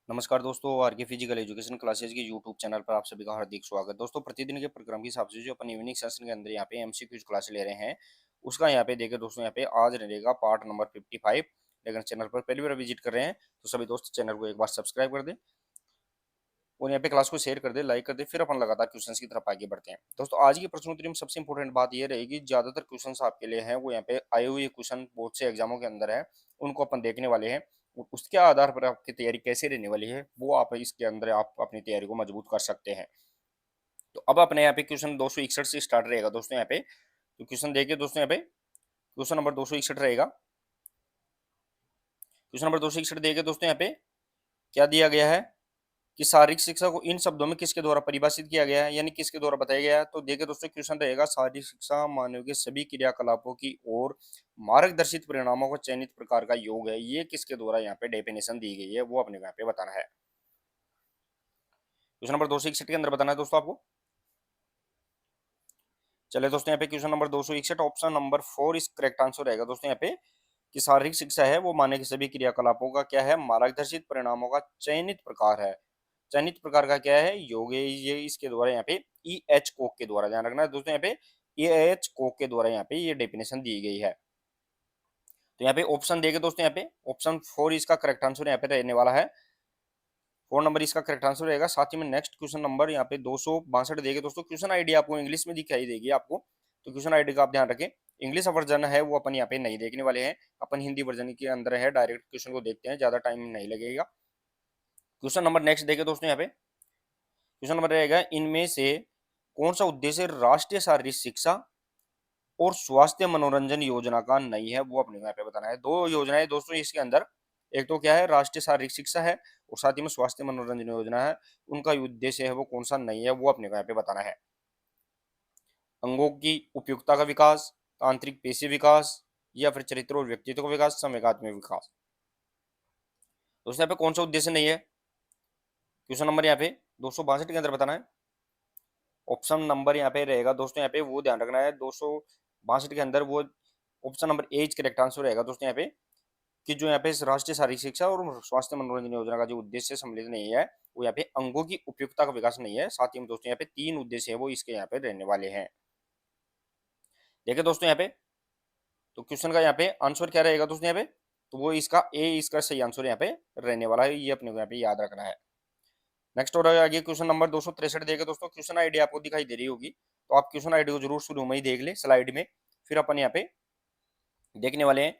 नमस्कार दोस्तों, आर के फिजिकल एजुकेशन क्लासेज के यूट्यूब चैनल पर आप सभी का हार्दिक स्वागत। दोस्तों, प्रतिदिन के प्रोग्राम के हिसाब से जो अपन इवनिंग सेशन के अंदर यहाँ पे एमसीक्यूज क्लास ले रहे हैं, उसका यहाँ पे देखिए दोस्तों, यहाँ पे आज रहेगा पार्ट नंबर 55। लेकिन चैनल पर पहली बार विजिट कर रहे हैं तो सभी दोस्त चैनल को एक बार सब्सक्राइब कर दें और यहाँ पे क्लास को शेयर कर दे, लाइक कर दे। फिर अपन लगातार क्वेश्चंस की तरफ आगे बढ़ते हैं। दोस्तों, आज की प्रश्नोत्तरी में सबसे इंपॉर्टेंट बात ये रहेगी, ज्यादातर क्वेश्चंस आपके लिए हैं वो यहाँ पे आए हुए क्वेश्चन बहुत से एग्जामों के अंदर है, उनको अपन देखने वाले हैं। उसके आधार पर आपकी तैयारी कैसे रहने वाली है वो आप इसके अंदर आप अपनी तैयारी को मजबूत कर सकते हैं। तो अब अपने यहाँ पे क्वेश्चन 261 से स्टार्ट रहेगा दोस्तों। यहाँ पे तो क्वेश्चन देखिए दोस्तों, यहाँ पे क्वेश्चन नंबर 261 रहेगा। क्वेश्चन नंबर 261 देखिए दोस्तों, यहाँ पे क्या दिया गया है कि शारीरिक शिक्षा को इन शब्दों में किसके द्वारा परिभाषित किया गया है, यानी किसके द्वारा बताया गया है। तो देखिए दोस्तों, क्वेश्चन रहेगा शारीरिक शिक्षा मानव के सभी क्रियाकलापों की ओर मार्गदर्शित परिणामों को चयनित प्रकार का योग है। ये किसके द्वारा यहाँ पे डेफिनेशन दी गई है वो अपने को यहाँ पे बताना है। क्वेश्चन नंबर 261 के अंदर बताना है दोस्तों आपको। चले दोस्तों, यहाँ पे क्वेश्चन नंबर 261 ऑप्शन नंबर 4 इस करेक्ट आंसर रहेगा दोस्तों। यहाँ पे कि शारीरिक शिक्षा है वो मानव के सभी क्रियाकलापों का क्या है, मार्गदर्शित परिणामों का चयनित प्रकार है। चयनित प्रकार का क्या है, योग है। ये इसके द्वारा यहाँ पे ई एच कोक के द्वारा, ध्यान रखना है दोस्तों, यहाँ पे ई एच कोक के द्वारा यहाँ पे ये डेफिनेशन दी गई है। तो यहाँ पे ऑप्शन देखे दोस्तों, यहाँ पे ऑप्शन 4 इसका करेक्ट आंसर यहाँ पे रहने वाला है। 4 नंबर इसका करेक्ट आंसर रहेगा। साथ ही में नेक्स्ट क्वेश्चन नंबर यहाँ पे 262 देगे दोस्तों। क्वेश्चन आईडी आपको इंग्लिश में दिखाई देगी आपको, तो क्वेश्चन आईडी का आप ध्यान रखें। इंग्लिश वर्जन है वो अपन यहाँ पे नहीं देखने वाले हैं, अपन हिंदी वर्जन के अंदर है, डायरेक्ट क्वेश्चन को देखते हैं, ज्यादा टाइम नहीं लगेगा। क्वेश्चन नंबर नेक्स्ट देखे दोस्तों, यहाँ पे क्वेश्चन नंबर रहेगा, इनमें से कौन सा उद्देश्य राष्ट्रीय शारीरिक शिक्षा और स्वास्थ्य मनोरंजन योजना का नहीं है, वो अपने को यहाँ पे बताना है। दो योजनाएं दोस्तों इसके अंदर, एक तो क्या है राष्ट्रीय शारीरिक शिक्षा है और साथ ही में स्वास्थ्य मनोरंजन योजना है। उनका उद्देश्य है वो कौन सा नहीं है वो अपने को यहाँ पे बताना है। अंगों की उपयुक्तता का विकास, आंतरिक पेशी विकास, या फिर चरित्र और व्यक्तित्व का विकास, संवेगात्मक विकास। दोस्तों यहाँ पे कौन सा उद्देश्य नहीं है, क्वेश्चन नंबर यहाँ पे 262 के अंदर बताना है। ऑप्शन नंबर यहाँ पे रहेगा दोस्तों, यहाँ पे वो ध्यान रखना है 262 के अंदर, वो option number A correct answer रहेगा दोस्तों। यहाँ पे कि जो यहाँ पे राष्ट्रीय शारीरिक शिक्षा और स्वास्थ्य मनोरंजन योजना का जो उद्देश्य सम्मिलित नहीं है, वो यहाँ पे अंगों की उपयुक्तता का विकास नहीं है। साथ ही में दोस्तों यहाँ पे 3 उद्देश्य है वो इसके यहाँ पे रहने वाले हैं। देखिए दोस्तों, यहाँ पे तो क्वेश्चन का यहाँ पे आंसर क्या रहेगा दोस्तों, यहाँ पे तो वो इसका सही आंसर यहाँ पे रहने वाला है। ये अपने को यहाँ पे याद रखना है। नेक्स्ट और आगे क्वेश्चन नंबर 263 देखे दोस्तों। क्वेश्चन आईडी आपको दिखाई दे रही होगी, तो आप क्वेश्चन आईडी को जरूर शुरू में ही देख ले स्लाइड में, फिर अपन यहाँ पे देखने वाले हैं।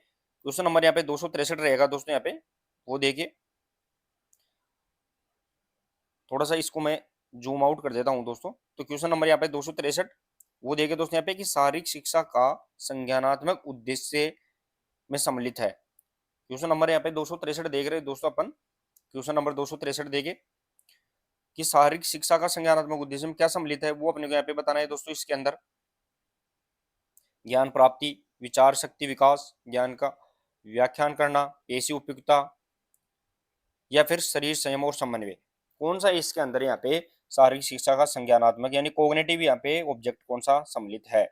क्वेश्चन नंबर यहाँ पे 263 रहेगा दोस्तों। यहाँ पे वो देखिए, थोड़ा सा इसको मैं जूम आउट कर देता हूँ दोस्तों। तो क्वेश्चन नंबर यहाँ पे 263 वो देखिए दोस्तों, यहाँ पे कि शारीरिक शिक्षा का संज्ञानात्मक उद्देश्य में सम्मिलित है। क्वेश्चन नंबर यहाँ पे 263 देख रहे हैं दोस्तों अपन। क्वेश्चन नंबर 263 देखे कि शारीरिक शिक्षा का संज्ञानात्मक उद्देश्य में क्या सम्मिलित है, वो अपने को यहाँ पे बताना है दोस्तों। इसके अंदर ज्ञान प्राप्ति, विचार शक्ति विकास, ज्ञान का व्याख्यान करना, पेशी उपयुक्ता, या फिर शरीर संयम और समन्वय। कौन सा इसके अंदर यहाँ पे शारीरिक शिक्षा का संज्ञानात्मक यानी कोग्निटिव यहाँ पे ऑब्जेक्ट कौन सा सम्मिलित है।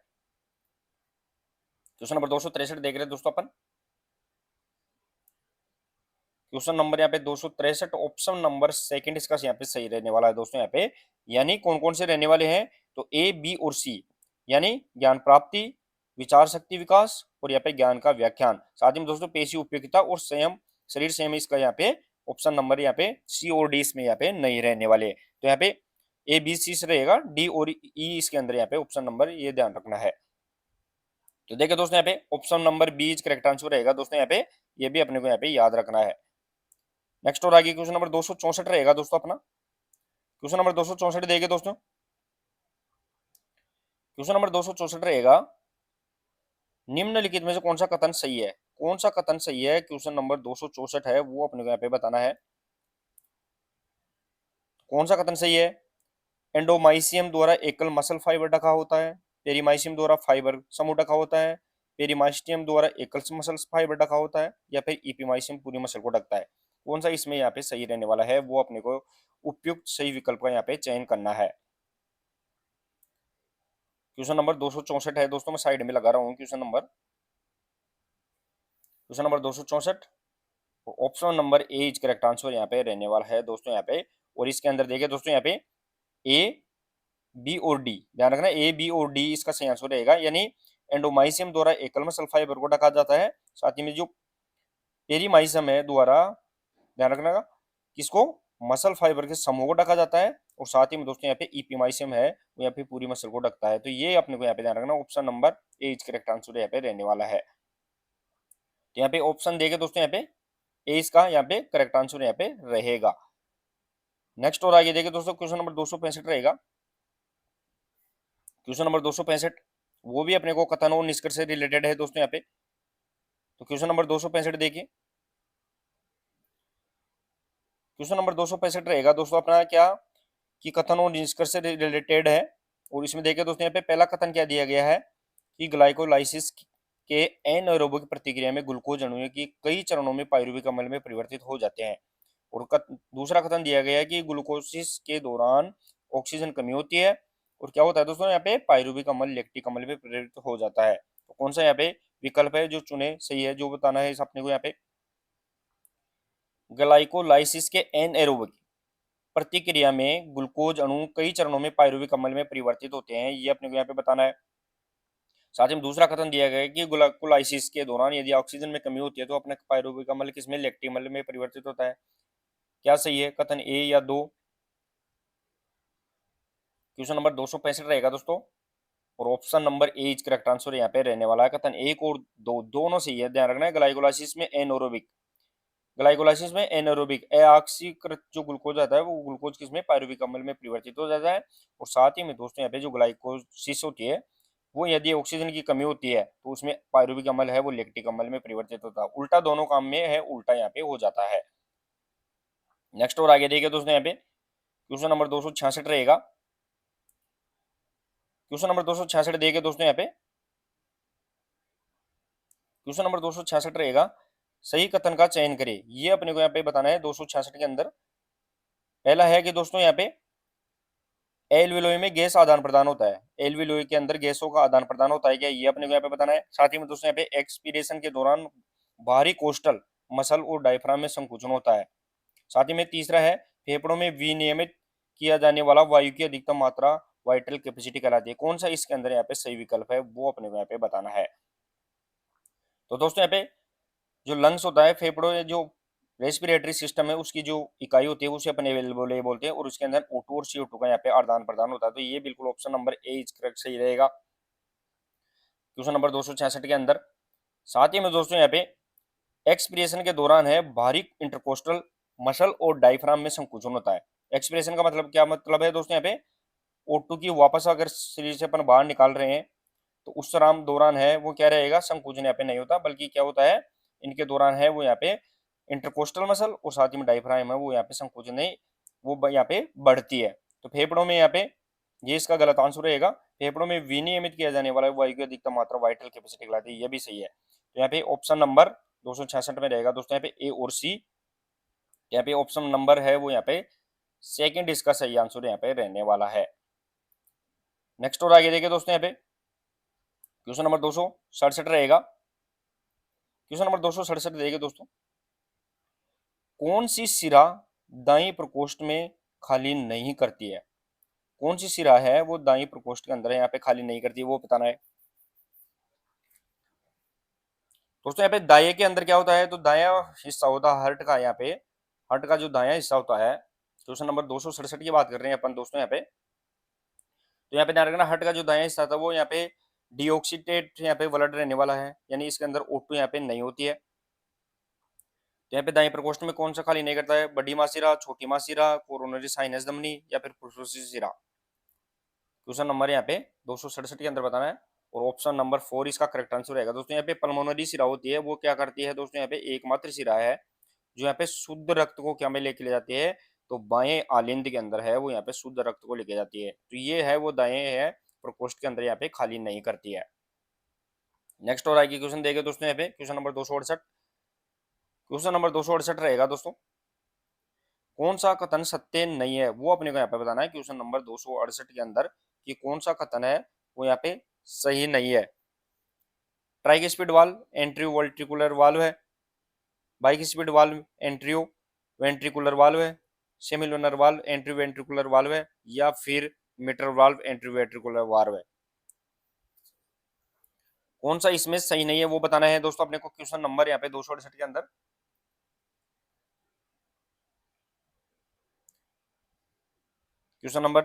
क्वेश्चन नंबर 263 देख रहे हैं दोस्तों अपन। क्वेश्चन नंबर यहाँ पे 263 ऑप्शन नंबर सेकंड इसका यहाँ पे सही रहने वाला है दोस्तों। यहाँ पे यानी कौन कौन से रहने वाले हैं, तो ए बी और सी, यानी ज्ञान प्राप्ति, विचार शक्ति विकास और यहाँ पे ज्ञान का व्याख्यान। साथ ही में दोस्तों पेशी उपयुक्तता और संयम, शरीर संयम, इसका यहाँ पे ऑप्शन नंबर यहाँ पे सी और डी इसमें यहाँ पे नहीं रहने वाले। तो यहाँ पे ए बी सी से रहेगा, डी और ई इसके अंदर यहाँ पे ऑप्शन नंबर, ये ध्यान रखना है। तो देखिए दोस्तों, यहाँ पे option number B correct answer रहेगा दोस्तों। यहाँ पे ये भी अपने को यहाँ पे याद रखना है। नेक्स्ट और आगे क्वेश्चन नंबर 264 रहेगा दोस्तों अपना। क्वेश्चन नंबर 264 देखिए दोस्तों। क्वेश्चन नंबर 264 रहेगा, निम्नलिखित में से कौन सा कथन सही है। कौन सा कथन सही है, क्वेश्चन नंबर 264 है वो अपने को यहाँ पे बताना है। कौन सा कथन सही है, एंडोमाइसियम द्वारा एकल मसल फाइबर ढका होता है, पेरीमाइसियम द्वारा फाइबर समूह ढका होता है, पेरीमाइस्टियम द्वारा एकल मसल फाइबर ढका होता है, या फिर इपीमाइसियम पूरी मसल को ढकता है। कौन सा इसमें यहाँ पे सही रहने वाला है, वो अपने को उपयुक्त सही विकल्प का यहाँ पे चयन करना है। क्वेश्चन नंबर 264 है दोस्तों, मैं साइड में लगा रहा हूँ question number 264। Option number A is correct answer यहाँ पे रहने वाला है दोस्तों यहाँ पे। और इसके अंदर देखिए दोस्तों यहाँ पे ए बी और डी, ध्यान रखना ए बी और डी इसका सही आंसर रहेगा, यानी एंडोमाइसियम द्वारा एकल मसल फाइबर को ढका जाता है। साथ ही में जो पेरीमाइसियम है द्वारा, ध्यान रखना, किसको, मसल फाइबर के समूह को ढका जाता है। और साथ ही में दोस्तों यहाँ पे इपीमाइसियम है वो यहाँ पे पूरी मसल को ढकता है। तो ये अपने को यहाँ पे ध्यान रखना, option number A is correct answer यहाँ पे रहने वाला है। तो यहाँ पे ऑप्शन देखे दोस्तों यहाँ पे ए इसका यहाँ पे करेक्ट आंसर यहाँ पे रहेगा। नेक्स्ट और आगे देखे दोस्तों क्वेश्चन नंबर 265 रहेगा। क्वेश्चन नंबर 265 वो भी अपने को कथन और निष्कर्ष से रिलेटेड है दोस्तों यहाँ पे। तो क्वेश्चन नंबर 265 देखिए, क्वेश्चन नंबर 265 रहेगा दोस्तों अपना क्या, कि कथन और निष्कर्ष से रिलेटेड है। और इसमें देखिए दोस्तों यहाँ पे पहला कथन क्या दिया गया है कि ग्लाइकोलाइसिस के एनाएरोबिक प्रतिक्रिया में ग्लूकोज अणु की कई चरणों में पायरुविक अम्ल में परिवर्तित हो जाते हैं। और दूसरा कथन दिया गया है कि ग्लूकोसिस के दौरान ऑक्सीजन कमी होती है और क्या होता है दोस्तों यहाँ पे पायरुविक अम्ल लैक्टिक अम्ल में परिवर्तित हो जाता है। तो कौन सा यहाँ पे विकल्प है जो चुने सही है, जो बताना है इस अपने को यहाँ पे। ग्लाइकोलाइसिस के एनाएरोबिक प्रतिक्रिया में ग्लूकोज अणु कई चरणों में पायरुविक अम्ल में परिवर्तित होते हैं, ये अपने को यहाँ पे बताना है। साथ ही में दूसरा कथन दिया गया है कि ग्लाइकोलाइसिस के दौरान यदि ऑक्सीजन में कमी होती है तो अपने पायरुविक अम्ल किसमें, लैक्टिक अम्ल में परिवर्तित होता है। क्या सही है, कथन ए या दो। क्वेश्चन नंबर 265 रहेगा दोस्तों और option number A is correct answer यहाँ पे रहने वाला है। कथन एक और दो दोनों सही है, ध्यान रखना है। ग्लाइकोलाइसिस में एनोरोबिक, ग्लाइकोलाइसिस में एनोरोबिक अऑक्सीकृत जो ग्लूकोज आता है वो ग्लूकोज किसमें, पायरुविक अम्ल में परिवर्तित हो जाता है। और साथ ही में दोस्तों यहाँ पे जो ग्लाइकोसिस होती है वो यदि ऑक्सीजन की कमी होती है तो उसमें पायरुविक अम्ल है वो लैक्टिक अम्ल में परिवर्तित होता है। उल्टा दोनों काम में है, उल्टा यहाँ पे हो जाता है। नेक्स्ट और आगे देखिए दोस्तों यहाँ पे क्वेश्चन नंबर 266 रहेगा। क्वेश्चन नंबर 266 देखिए दोस्तों यहाँ पे, क्वेश्चन नंबर 266 रहेगा, सही कथन का चयन करें। ये अपने को यहाँ पे बताना है 266 के अंदर। पहला है कि दोस्तों यहाँ पे एल्विलोई में गैस आदान प्रदान होता है, एल्विलोई के अंदर गैसों का आदान प्रदान होता है क्या, ये अपने को यहाँ पे बताना है। साथ ही में दोस्तों यहाँ पे एक्सपीरेशन के दौरान बाहरी कोस्टल मसल और डायफ्राम में संकुचन होता है। साथ ही में तीसरा है फेफड़ों में विनियमित किया जाने वाला वायु की अधिकतम मात्रा वाइटल कैपेसिटी कहलाती है। कौन सा इसके अंदर यहाँ पे सही विकल्प है वो अपने को यहाँ पे बताना है। तो दोस्तों यहाँ पे जो लंग्स होता है, फेफड़ों जो रेस्पिरेटरी सिस्टम है उसकी जो इकाई होती है उसे अपन एल्वियोलाई बोलते हैं और उसके अंदर O2 और CO2 का यहाँ पे आदान प्रदान होता है। तो ये बिल्कुल option number A is correct सही रहेगा क्वेश्चन नंबर 266 के अंदर। साथ ही में दोस्तों यहाँ पे एक्सपीरेशन के दौरान है बाहरी इंटरकोस्टल मसल और डायफ्राम में संकुचन होता है। एक्सपीरेशन का मतलब क्या मतलब है दोस्तों यहाँ पे, O2 की वापस अगर शरीर से अपन बाहर निकाल रहे हैं तो उस दौरान है वो क्या रहेगा, संकुचन यहाँ पे नहीं होता, बल्कि क्या होता है इनके दौरान है वो यहाँ पे इंटरकोस्टल मसल और साथ ही में डायफ्राम है वो यहाँ पे संकुचन नहीं, वो यहाँ पे बढ़ती है। तो फेफड़ों में यहाँ पे ये इसका गलत आंसर रहेगा, फेफड़ों में विनियमित किया जाने वाला वायु की अधिकतम मात्रा वाइटल कैपेसिटी कहलाती है, ये भी सही है। तो यहाँ पे ऑप्शन नंबर 266 में रहेगा दोस्तों यहाँ पे ए और सी, यहाँ पे ऑप्शन नंबर है वो यहाँ पे सेकंड इसका सही आंसर यहाँ पे रहने वाला है। नेक्स्ट और आगे देखिए दोस्तों यहाँ पे क्वेश्चन नंबर 267 रहेगा। क्वेश्चन नंबर 267 देखिए दोस्तों, कौन सी सिरा दाई प्रकोष्ठ में खाली नहीं करती है, कौन सी सिरा है वो दाई प्रकोष्ठ के अंदर है यहाँ पे खाली नहीं करती है, वो बताना है। दोस्तों यहाँ पे दाएं के अंदर क्या होता है, तो दाया हिस्सा होता है हर्ट का, यहाँ पे हर्ट का जो दाया हिस्सा होता है। क्वेश्चन नंबर 267 की बात कर रहे हैं अपन दोस्तों यहाँ पे। तो यहाँ पे ध्यान रखना, हर्ट का जो दाया हिस्सा था वो यहाँ पे डीऑक्सीडेट यहाँ पे ब्लड रहने वाला है, यानी इसके अंदर O2 यहाँ पे नहीं होती है। तो यहाँ पे दाएं प्रकोष्ठ में कौन सा खाली नहीं करता है, बड़ी मासिरा, छोटी मासिरा, कोरोनरी साइनस धमनी या फिर फुफ्फुसी सिरा। क्वेश्चन नंबर यहाँ पे 267 के अंदर बताना है और ऑप्शन नंबर 4 इसका करेक्ट आंसर रहेगा। दोस्तों यहाँ पे पल्मोनरी सिरा होती है वो क्या करती है दोस्तों, यहाँ पे एकमात्र सिरा है जो यहाँ पे शुद्ध रक्त को क्या में लेके ले जाती है, तो बाएं आलिंद के अंदर है वो यहाँ पे शुद्ध रक्त को लेके जाती है। तो ये है वो दाएं है प्रकोष्ठ के अंदर यहाँ पे खाली नहीं करती है। नेक्स्ट और आगे क्वेश्चन देखे दोस्तों यहाँ पे क्वेश्चन नंबर 268, क्वेश्चन नंबर 268 रहेगा दोस्तों, कौन सा कथन सत्य नहीं है वो अपने को यहाँ पे बताना है क्वेश्चन नंबर 268 के अंदर, कि कौन सा कथन है वो यहाँ पे सही नहीं है। Tricuspid valve atrioventricular valve है, bicuspid valve atrioventricular valve है, semilunar valve atrioventricular valve है, या फिर mitral valve atrioventricular valve है। कौन सा इसमें सही नहीं है वो बताना है दोस्तों अपने को। क्वेश्चन नंबर यहाँ पे 268 के अंदर क्वेश्चन नंबर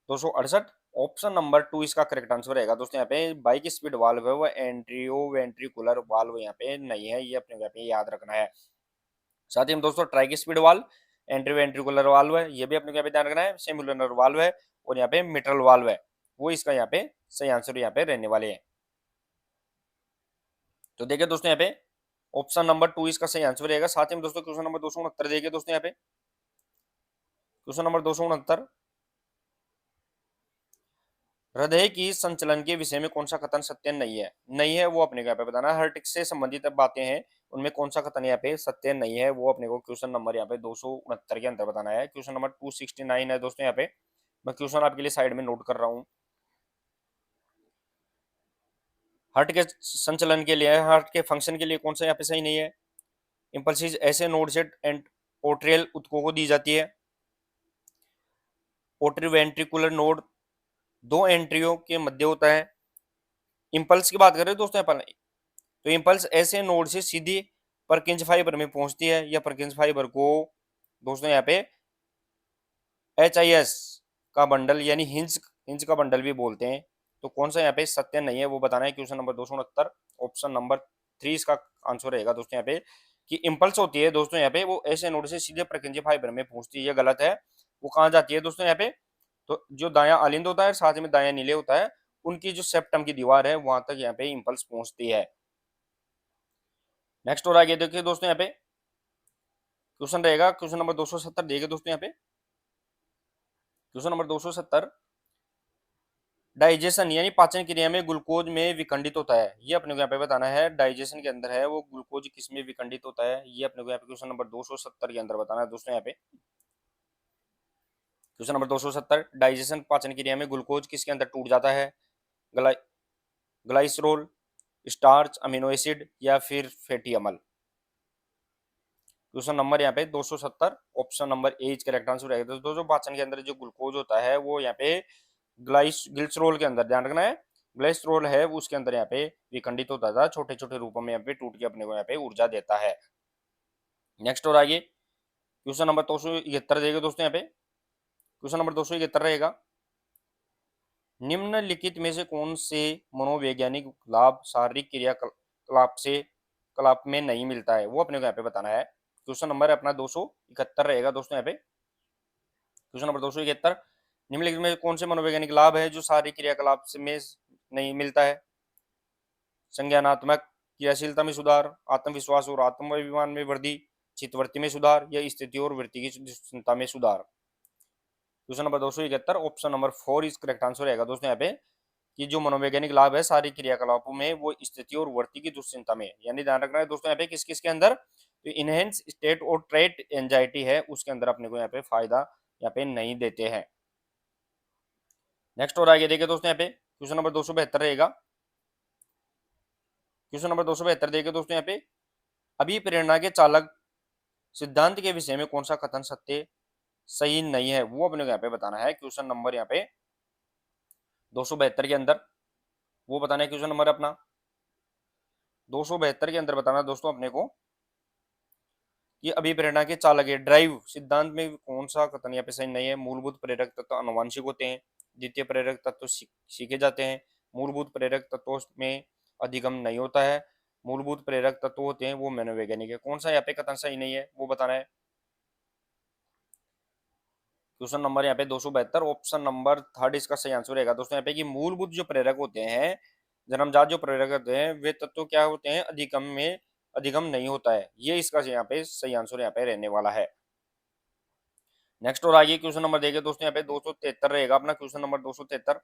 268 ऑप्शन नंबर 2 इसका करेक्ट आंसर रहेगा दोस्तों। यहाँ पे बाइक स्पीड वाल्व है वो एंट्रियो वेंट्रिकुलर वाल्व यहाँ पे नहीं है, ये अपने को यहाँ पे याद रखना है। साथ ही हम दोस्तों tricuspid valve atrioventricular valve है, ये भी अपने को यहाँ पे ध्यान रखना है। सेमुलर वाल्व है और यहाँ पे मिट्रल वाल्व है, वो इसका यहाँ पे सही आंसर यहाँ पे रहने वाले हैं। तो देखिए दोस्तों यहाँ पे ऑप्शन नंबर 2 इसका सही आंसर रहेगा। साथ ही हम दोस्तों क्वेश्चन नंबर 269 देखिए दोस्तों यहाँ पे क्वेश्चन नंबर 269 हृदय की संचलन के विषय में कौन सा कथन सत्य नहीं है। नहीं है वो अपने को यहाँ पे बताना है। हार्ट से संबंधित बातें हैं उनमें कौन सा कथन यहाँ पे सत्य नहीं है, वो अपने को क्वेश्चन नंबर यहाँ पे 269 के अंदर बताना है। क्वेश्चन नंबर 269 है दोस्तों। यहाँ पे मैं क्वेश्चन आपके लिए साइड में नोट कर रहा हूँ। हार्ट के संचलन के लिए, हार्ट के फंक्शन के लिए कौन सा यहाँ पे सही नहीं है। इंपल्सिस ऐसे नोड से एंड पोर्ट्रियल उत्कों को दी जाती है। पोर्ट्रीवेंट्रिकुलर नोड दो एंट्रियों के मध्य होता है। इंपल्स की बात करें दोस्तों अपन, तो इंपल्स ऐसे नोड से सीधी परकिंज फाइबर में पहुंचती है, या परकिंज फाइबर को दोस्तों यहाँ पे HIS का बंडल यानी हिंज हिंज का बंडल भी बोलते हैं। तो कौन सा यहाँ पे सत्य नहीं है वो बताना है। क्वेश्चन नंबर 269 ऑप्शन नंबर 3 इसका आंसर रहेगा दोस्तों। यहाँ पे कि इंपल्स होती है दोस्तों यहाँ पे वो ऐसे नोड से सीधे परकिंज फाइबर में पहुंचती है, ये गलत है। वो कहाँ जाती है दोस्तों यहाँ पे, तो जो दाया आलिंद होता है साथ में दाया नीले होता है, उनकी जो सेप्टम की दीवार है वहां तक यहाँ पे इंपल्स पहुंचती है। नेक्स्ट और आगे देखिए दोस्तों यहाँ पे क्वेश्चन रहेगा क्वेश्चन नंबर 270 देखिए दोस्तों यहाँ पे क्वेश्चन नंबर 270 डाइजेशन यानी पाचन क्रिया में ग्लूकोज में विखंडित होता है, ये अपने को यहाँ पे बताना है। डाइजेशन के अंदर है वो ग्लूकोज किस में विखंडित होता है, ये अपने को यहाँ पे क्वेश्चन नंबर 270 के अंदर बताना है दोस्तों। यहाँ पे क्वेश्चन नंबर 270 डाइजेशन पाचन क्रिया में ग्लूकोज किसके अंदर टूट जाता है। ग्लाई ग्लाइसरोल, स्टार्च, अमीनो एसिड, या फिर फैटी अम्ल। क्वेश्चन नंबर यहाँ पे 270 option number A is correct answer रहेगा। दोस्तों पाचन के अंदर जो ग्लूकोज होता है वो यहाँ पे ग्लिसरॉल के अंदर ध्यान रखना है। ग्लिसरॉल है वो उसके अंदर यहाँ पे विखंडित होता था, छोटे छोटे रूपों में यहाँ पे टूट के अपने को यहाँ पे ऊर्जा देता है। नेक्स्ट और आगे क्वेश्चन नंबर 271 देगा दोस्तों। यहाँ पे क्वेश्चन नंबर 271 रहेगा निम्नलिखित में से कौन से मनोवैज्ञानिक लाभ शारीरिक क्रियाकलाप से कलाप में नहीं मिलता है, वो अपने को यहाँ पे बताना है। क्वेश्चन नंबर अपना 271 रहेगा दोस्तों। यहाँ पे क्वेश्चन नंबर 271 निम्नलिखित में कौन से मनोवैज्ञानिक लाभ है जो शारीरिक क्रियाकलाप से में नहीं मिलता है। संज्ञानात्मक क्रियाशीलता में सुधार, आत्मविश्वास और आत्माभिमान में वृद्धि, चित्तवृत्ति में सुधार, या स्थिति और वृत्ति की चिंता में सुधार। क्वेश्चन नंबर 271 ऑप्शन नंबर 4 इस करेक्ट आंसर रहेगा दोस्तों। यहाँ पे कि जो मनोवैज्ञानिक लाभ है शारीरिक क्रियाकलापों में वो स्थिति और वृत्ति की दुश्चिंता में, यानी ध्यान रखना है दोस्तों यहाँ पे किस किस के अंदर, तो इनहेंस स्टेट और ट्रेट एंजाइटी है उसके अंदर अपने को यहाँ पे फायदा यहाँ पे नहीं देते हैं। नेक्स्ट और आगे देखिए दोस्तों यहाँ पे क्वेश्चन नंबर 272 रहेगा। क्वेश्चन नंबर 272 देखिए दोस्तों यहाँ पे अभिप्रेरणा के चालक सिद्धांत के विषय में कौन सा कथन सत्य सही नहीं है, वो अपने को यहाँ पे बताना है। क्वेश्चन नंबर यहाँ पे 272 के अंदर वो बताना है। क्वेश्चन नंबर अपना 272 के अंदर बताना दोस्तों अपने को कि अभिप्रेरणा के चालक है ड्राइव सिद्धांत में कौन सा कथन यहाँ पे सही नहीं है। मूलभूत प्रेरक तत्व अनुवांशिक होते हैं, द्वितीय प्रेरक तत्व सीखे जाते हैं, मूलभूत प्रेरक तत्वों में अधिगम नहीं होता है, मूलभूत प्रेरक तत्व होते हैं वो मनोवैज्ञानिक है। कौन सा यहाँ पे कथन सही नहीं है वो बताना है। क्वेश्चन नंबर यहाँ पे 272 ऑप्शन नंबर 3 इसका सही आंसर रहेगा दोस्तों। यहाँ पे कि मूलभूत जो प्रेरक होते हैं, जन्मजात जो प्रेरक होते हैं वे तत्व क्या होते हैं, अधिगम में अधिगम नहीं होता है, ये इसका यहाँ पे सही आंसर यहाँ पे रहने वाला है। नेक्स्ट और आगे क्वेश्चन नंबर देखिए दोस्तों। यहाँ पे 273 रहेगा अपना क्वेश्चन नंबर 273।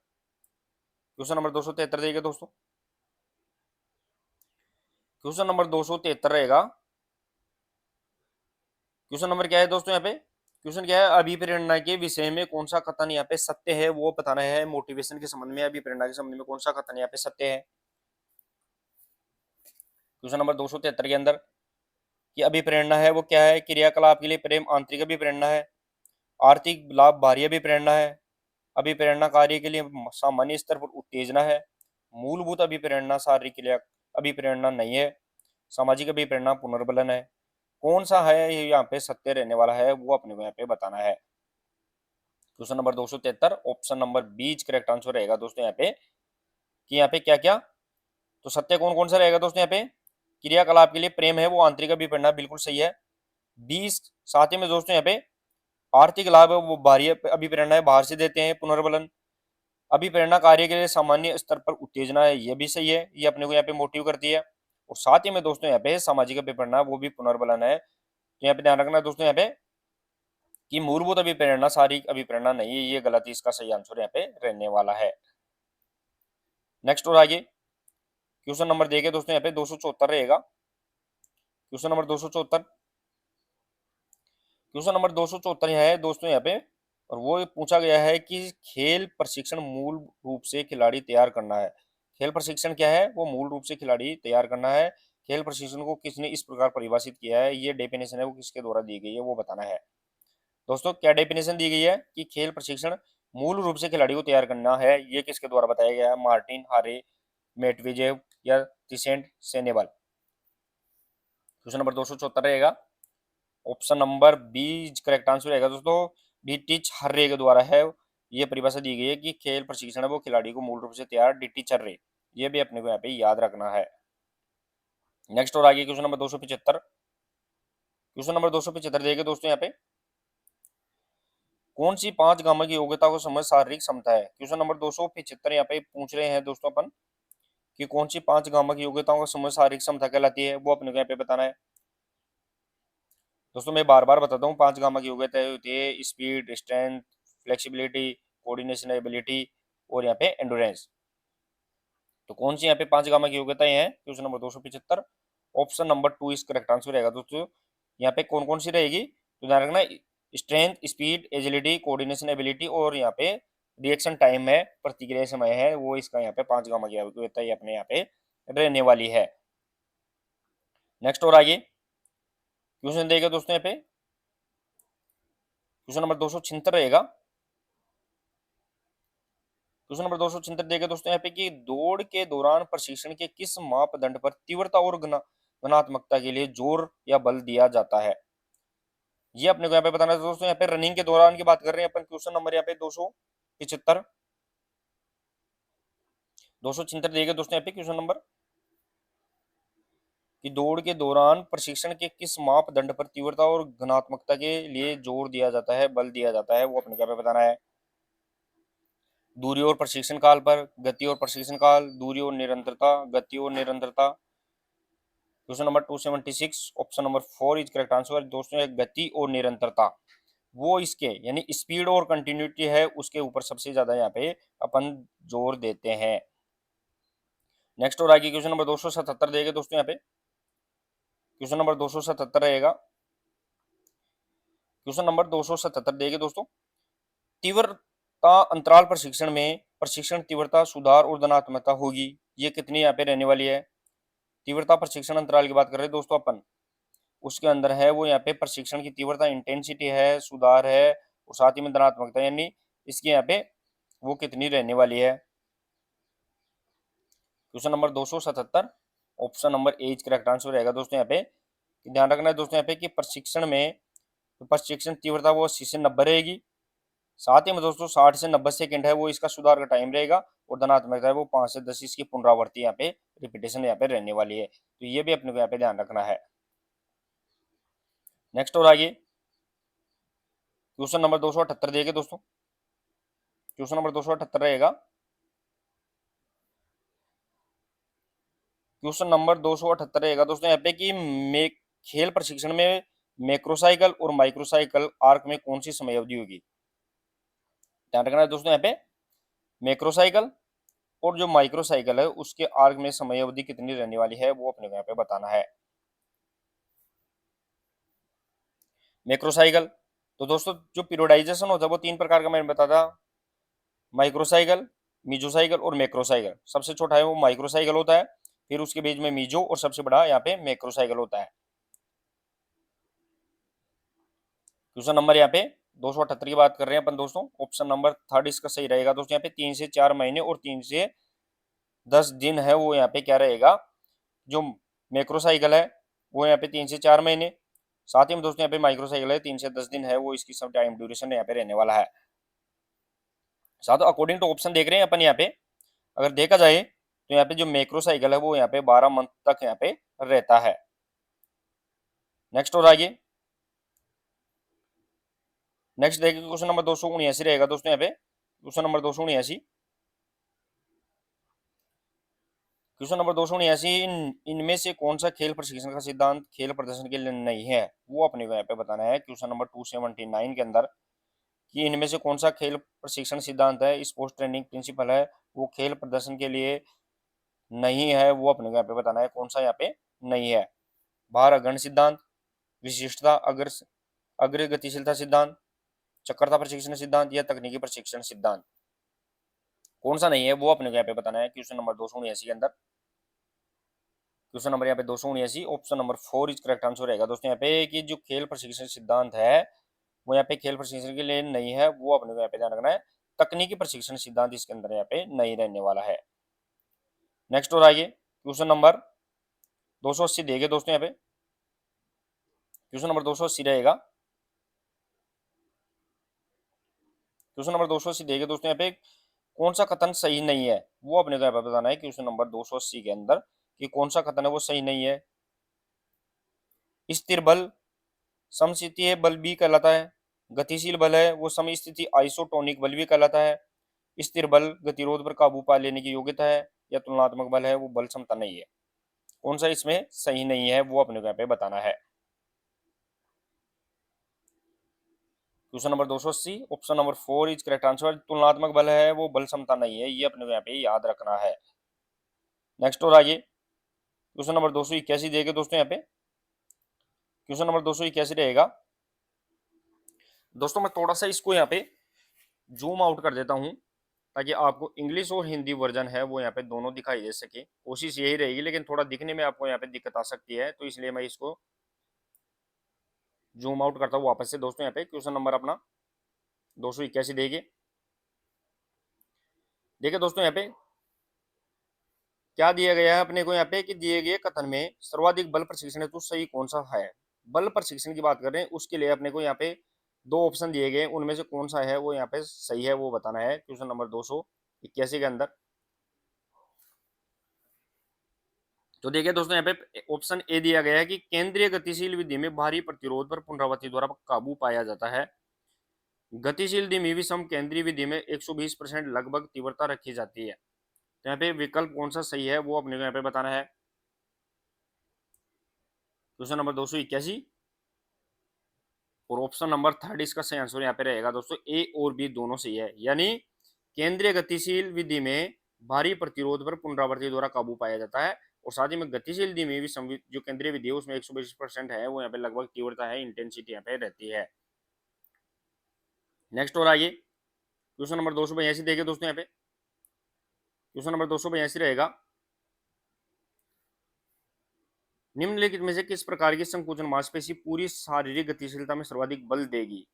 क्वेश्चन नंबर 273 देखिए दोस्तों। क्वेश्चन नंबर 273 रहेगा। क्वेश्चन नंबर क्या है दोस्तों यहाँ पे, क्वेश्चन क्या है अभिप्रेरणा के विषय में कौन सा कथन यहाँ पे सत्य है वो बताना है। मोटिवेशन के संबंध में अभिप्रेरणा के संबंध में कौन सा कथन यहाँ पे सत्य है। क्वेश्चन नंबर 273 के अंदर कि अभिप्रेरणा है वो क्या है, क्रियाकलाप के लिए प्रेम आंतरिक अभिप्रेरणा है, आर्थिक लाभ बाह्य अभिप्रेरणा है, अभिप्रेरणा कार्य के लिए सामान्य स्तर पर उत्तेजना है, मूलभूत अभिप्रेरणा शारीरिक क्रिया अभिप्रेरणा नहीं है, सामाजिक अभिप्रेरणा पुनर्बलन है। कौन सा है ये यहाँ पे सत्य रहने वाला है वो अपने को यहाँ पे बताना है। Question number 273 option number B correct answer रहेगा दोस्तों यहाँ पे, कि यहाँ पे क्या क्या, तो सत्य कौन कौन सा रहेगा दोस्तों यहाँ पे, क्रियाकलाप के लिए प्रेम है वो आंतरिक अभिप्रेरणा बिल्कुल सही है। 20 साथ ही में दोस्तों यहाँ पे आर्थिक लाभ है वो बाह्य अभिप्रेरणा है, बाहर से देते हैं पुनर्बलन। अभिप्रेरणा कार्य के लिए सामान्य स्तर पर उत्तेजना है, ये भी सही है, ये अपने को यहाँ पे मोटिव करती है। और साथ ही में दोस्तों यहाँ पे सामाजिक अभिप्रेरणा वो भी पुनर्बलन है। तो यहाँ पे ध्यान रखना दोस्तों यहाँ पे कि मूलभूत अभिप्रेरणा शारीरिक अभिप्रेरणा नहीं है, ये गलत है, इसका सही आंसर यहाँ पे रहने वाला है। नेक्स्ट और आगे क्वेश्चन नंबर देखिए दोस्तों यहाँ पे 274 रहेगा। क्वेश्चन नंबर 274, क्वेश्चन नंबर 274 है दोस्तों यहाँ पे, और वो पूछा गया है कि खेल प्रशिक्षण मूल रूप से खिलाड़ी तैयार करना है। खेल प्रशिक्षण क्या है, वो मूल रूप से खिलाड़ी तैयार करना है। खेल प्रशिक्षण को किसने इस प्रकार परिभाषित किया है, ये डेफिनेशन है वो किसके द्वारा दी गई है वो बताना है। दोस्तों क्या डेफिनेशन दी गई है कि खेल प्रशिक्षण मूल रूप से खिलाड़ी को तैयार करना है, ये किसके द्वारा बताया गया है, मार्टिन हारे, मेटविजेव या तिसेंट सेनेबल। क्वेश्चन नंबर 274 रहेगा, option number B correct answer रहेगा दोस्तों, डी टीच हर्रे के द्वारा है। ये परिभाषा दी गई है कि खेल प्रशिक्षण है वो खिलाड़ी को मूल रूप से तैयार, डी टीच हर्रे, ये भी अपने को यहाँ पे याद रखना है। नेक्स्ट और आगे क्वेश्चन नंबर 275, क्वेश्चन नंबर 275 देखिए दोस्तों यहाँ पे, कौन सी 5 गामक योग्यता को समझ शारीरिक क्षमता है। क्वेश्चन नंबर 275 यहाँ पे पूछ रहे हैं दोस्तों अपन कि कौन सी 5 गामक योग्यताओं को समझ शारीरिक क्षमता कहलाती है, वो अपने को यहाँ पे बताना है। दोस्तों मैं बार बार बताता हूँ, 5 गामा की योग्यता होती है speed, strength, flexibility, coordination ability और यहाँ पे एंडोरेंस। तो कौन सी यहाँ पे 5 गामा की योग्यताएं हैं, क्वेश्चन नंबर 275, ऑप्शन नंबर 2 इस करेक्ट आंसर रहेगा दोस्तों। यहाँ पे कौन कौन सी रहेगी, तो ध्यान रखना, strength, speed, agility, coordination ability और यहाँ पे रिएक्शन टाइम है, प्रतिक्रिया समय है, वो इसका यहाँ पे 5 गामा की योग्यता अपने यहाँ पे रहने वाली है। नेक्स्ट और आगे क्वेश्चन देगा दोस्तों यहाँ पे, क्वेश्चन नंबर 276 रहेगा। क्वेश्चन नंबर 276 देगा दोस्तों यहाँ पे कि दौड़ के दौरान प्रशिक्षण के किस मापदंड पर तीव्रता और गुणात्मकता के लिए जोर या बल दिया जाता है, ये अपने को यहाँ पे बताना है दोस्तों। यहाँ पे रनिंग के दौरान की बात कर रहे हैं अपन, क्वेश्चन नंबर यहाँ पे 275, 276 देगा दोस्तों यहाँ पे क्वेश्चन नंबर, कि दौड़ के दौरान प्रशिक्षण के किस मापदंड पर तीव्रता और गुणात्मकता के लिए जोर दिया जाता है, बल दिया जाता है, वो अपने को यहाँ पे बताना है। दूरी और प्रशिक्षण काल पर, गति और प्रशिक्षण काल, दूरी और निरंतरता, गति और निरंतरता। Question number 276 option number 4 is correct answer दोस्तों, गति और निरंतरता वो इसके यानी स्पीड और कंटिन्यूटी है उसके ऊपर सबसे ज्यादा यहाँ पे अपन जोर देते हैं। नेक्स्ट और आगे क्वेश्चन नंबर 277 देगा दोस्तों यहाँ पे, क्वेश्चन नंबर 277 रहेगा। क्वेश्चन नंबर 277 देगा दोस्तों, तीव्रता अंतराल प्रशिक्षण में प्रशिक्षण तीव्रता सुधार और धनात्मकता होगी, ये कितनी यहाँ पे रहने वाली है। तीव्रता प्रशिक्षण अंतराल की बात कर रहे हैं दोस्तों अपन, उसके अंदर है वो यहाँ पे प्रशिक्षण की तीव्रता इंटेंसिटी है, सुधार है और साथ ही में धनात्मकता, यानी इसकी यहाँ पे वो कितनी रहने वाली है। Question number 277 option number A correct answer रहेगा दोस्तों यहाँ पे। ध्यान रखना है दोस्तों यहाँ पे कि प्रशिक्षण में प्रशिक्षण तीव्रता वो 80 से 90 रहेगी, साथ ही में दोस्तों 60 से 90 सेकंड है वो इसका सुधार का टाइम रहेगा, और धनात्मकता है वो 5 से 10 इसकी पुनरावृत्ति यहाँ पे रिपीटेशन यहाँ पे रहने वाली है, तो ये भी अपने को यहाँ पे ध्यान रखना है। नेक्स्ट और आगे क्वेश्चन नंबर 278 देखिए दोस्तों, क्वेश्चन नंबर 278 रहेगा। क्वेश्चन नंबर 278 रहेगा दोस्तों यहाँ पे कि खेल प्रशिक्षण में मैक्रोसाइकिल और माइक्रोसाइकिल आर्क में कौन सी समय अवधि होगी। ध्यान रखना है दोस्तों यहाँ पे मैक्रोसाइकिल और जो माइक्रोसाइकिल है उसके आर्क में समय अवधि कितनी रहने वाली है वो अपने को यहाँ पे बताना है। मैक्रोसाइकिल, तो दोस्तों जो पीरियोडाइजेशन होता है वो 3 प्रकार का मैंने बताया, माइक्रोसाइकिल, मीजोसाइकिल और मैक्रोसाइकिल। सबसे छोटा है वो माइक्रोसाइकिल होता है, फिर उसके बीच में मीजो और सबसे बड़ा यहाँ पे मैक्रोसाइकिल होता है। क्वेश्चन नंबर यहाँ पे 278 की बात कर रहे हैं अपन दोस्तों। ऑप्शन नंबर थर्ड इसका सही रहेगा दोस्तों। यहाँ पे 3 से 4 महीने और 3 से 10 दिन है वो यहाँ पे क्या रहेगा, जो मैक्रो साइकिल है वो यहाँ पे 3 से 4 महीने, साथ ही में दोस्तों यहाँ पे माइक्रो साइकिल है 3 से 10 दिन है वो, इसकी सब टाइम ड्यूरेशन यहाँ पे रहने वाला है। साथ अकॉर्डिंग टू ऑप्शन देख रहे हैं अपन यहाँ पे, अगर देखा जाए तो यहाँ पे जो मैक्रो साइकिल है वो यहाँ पे 12 मंथ तक यहाँ पे रहता है। नेक्स्ट और आगे, नेक्स्ट देखिए क्वेश्चन नंबर 279 रहेगा दोस्तों। यहाँ पे क्वेश्चन नंबर 279, क्वेश्चन नंबर 279, इनमें से कौन सा खेल प्रशिक्षण का सिद्धांत खेल प्रदर्शन के लिए नहीं है, वो अपने को यहाँ पे बताना है। क्वेश्चन नंबर 279 के अंदर कि इनमें से कौन सा खेल प्रशिक्षण सिद्धांत है, स्पोर्ट्स ट्रेनिंग प्रिंसिपल है, वो खेल प्रदर्शन के लिए नहीं है, वो अपने को यहाँ पे बताना है कौन सा यहाँ पे नहीं है। भार अग्रहण सिद्धांत, विशिष्टता अग्र गतिशीलता सिद्धांत, चक्रता प्रशिक्षण सिद्धांत या तकनीकी प्रशिक्षण सिद्धांत, कौन सा नहीं है वो अपने को यहाँ पे बताना है। क्वेश्चन नंबर 279 के अंदर, क्वेश्चन नंबर यहाँ पे 279, option number 4 is correct answer रहेगा दोस्तों। यहाँ पे कि जो खेल प्रशिक्षण सिद्धांत है वो यहाँ पे खेल प्रशिक्षण के लिए नहीं है, वो अपने को यहाँ पे ध्यान रखना है। तकनीकी प्रशिक्षण सिद्धांत इसके अंदर यहाँ पे नहीं रहने वाला है। नेक्स्ट और आगे क्वेश्चन नंबर 280 देंगे दोस्तों। यहाँ पे क्वेश्चन नंबर 280 रहेगा, क्वेश्चन नंबर 280 देंगे दोस्तों। यहाँ पे कौन सा कथन सही नहीं है, वो अपने को यहाँ पे बताना है क्वेश्चन नंबर 280 के अंदर कि कौन सा कथन है वो सही नहीं है। स्थिर बल समस्थितीय बल भी कहलाता है, गतिशील बल है वो समस्थिति आइसोटोनिक बल भी कहलाता है, स्थिर बल गतिरोध पर काबू पा लेने की योग्यता है, या तुलनात्मक बल है वो बल क्षमता नहीं है, कौन सा इसमें सही नहीं है वो अपने को यहाँ पे बताना है। Question number 280, option number 4 is correct answer. तुलनात्मक बल है वो बल क्षमता नहीं है, ये अपने को यहाँ पे याद रखना है। नेक्स्ट और आगे क्वेश्चन नंबर 281 देंगे दोस्तों। यहाँ पे क्वेश्चन नंबर 281 रहेगा दोस्तों। मैं थोड़ा सा इसको यहाँ पे जूम आउट कर देता हूँ ताकि आपको इंग्लिश और हिंदी वर्जन है वो यहाँ पे दोनों दिखाई दे सके। कोशिश यही रहेगी, लेकिन थोड़ा दिखने में आपको यहाँ पे दिक्कत आ सकती है, तो इसलिए मैं इसको जूम आउट करता हूँ वापस से दोस्तों। यहाँ पे क्वेश्चन नंबर अपना 281 देंगे। देखिए दोस्तों यहाँ पे क्या दिया गया है अपने को यहाँ पे कि दिए गए कथन में सर्वाधिक बल प्रशिक्षण हेतु सही कौन सा है। बल प्रशिक्षण की बात कर रहे हैं, उसके लिए अपने को यहाँ पे दो ऑप्शन दिए गए, उनमें से कौन सा है वो यहाँ पे सही है वो बताना है। क्वेश्चन नंबर 281 के अंदर तो देखिए दोस्तों यहाँ पे ऑप्शन ए दिया गया है कि केंद्रीय गतिशील विधि में भारी प्रतिरोध पर पुनरावृत्ति द्वारा काबू पाया जाता है। गतिशील धीमी विषम केंद्रीय विधि में 120% लगभग तीव्रता रखी जाती है। तो यहाँ पे विकल्प कौन सा सही है वो अपने को यहाँ पे बताना है। क्वेश्चन नंबर 281 और ऑप्शन नंबर थर्ड इसका सही आंसर यहाँ पे रहेगा दोस्तों। ए और बी दोनों सही है, यानी केंद्रीय गतिशील विधि में भारी प्रतिरोध पर पुनरावृत्ति द्वारा काबू पाया जाता है, और साथ ही में गतिशील विधि में भी जो केंद्रीय विधि है उसमें 120% है वो यहाँ पे लगभग तीव्रता है, इंटेंसिटी यहाँ पे रहती है। नेक्स्ट और आगे क्वेश्चन नंबर 282 देखिए दोस्तों। यहाँ पे क्वेश्चन नंबर 282 रहेगा, निम्नलिखित में से किस प्रकार की संकुचन मांसपेशी पूरी शारीरिक गतिशीलता में सर्वाधिक बल देगी।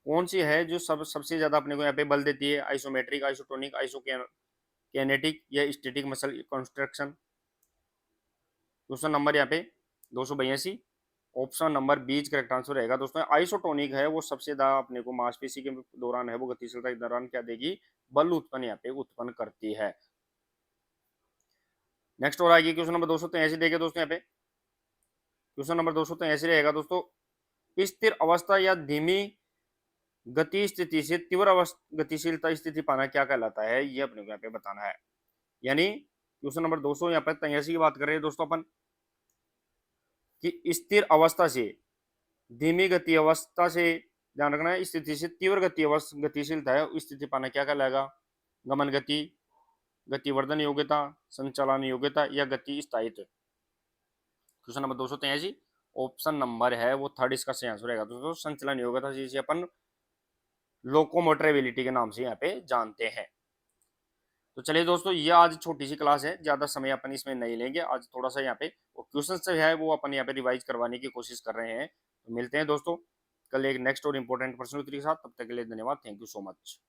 कौन सी है जो सबसे ज्यादा अपने को यहाँ पे बल देती है, आइसोमेट्रिक, आइसोटोनिक, आइसोकेनेटिक या static muscle construction. Question number यहाँ पे 282, option number B correct answer रहेगा दोस्तों। आइसोटोनिक है वो सबसे ज्यादा अपने को मांसपेशी के दौरान है वो गतिशीलता के दौरान क्या देगी, बल उत्पन्न यहाँ पे उत्पन्न करती है। नेक्स्ट और आगे क्वेश्चन नंबर 283 देखिए दोस्तों। यहाँ पे क्वेश्चन नंबर 283 रहेगा दोस्तों, स्थिर अवस्था या धीमी गति स्थिति से तीव्र गतिशीलता स्थिति पाना क्या कहलाता है, ये अपने को यहाँ पे बताना है। यानी क्वेश्चन नंबर 200 यहाँ पर 83 की बात कर रहे हैं दोस्तों अपन कि स्थिर अवस्था से धीमी गति अवस्था से ध्यान रखना है, स्थिति से तीव्र गतिशीलता है स्थिति पाना क्या कहलाएगा, गमन गति, गतिवर्धन योग्यता, संचालन योग्यता या गति स्थायित्व। क्वेश्चन नंबर 283 ऑप्शन नंबर है वो थर्ड इसका सही आंसर रहेगा दोस्तों, संचालन योग्यता जिसे अपन लोकोमोटर एबिलिटी के नाम से यहाँ पे जानते हैं। तो चलिए दोस्तों, ये आज छोटी सी क्लास है, ज्यादा समय अपन इसमें नहीं लेंगे आज, थोड़ा सा यहाँ पे क्वेश्चन से है वो अपन यहाँ पे रिवाइज करवाने की कोशिश कर रहे हैं। तो मिलते हैं दोस्तों कल एक नेक्स्ट और इंपॉर्टेंट प्रश्नोत्तरी के साथ, तब तक के लिए धन्यवाद। Thank you so much.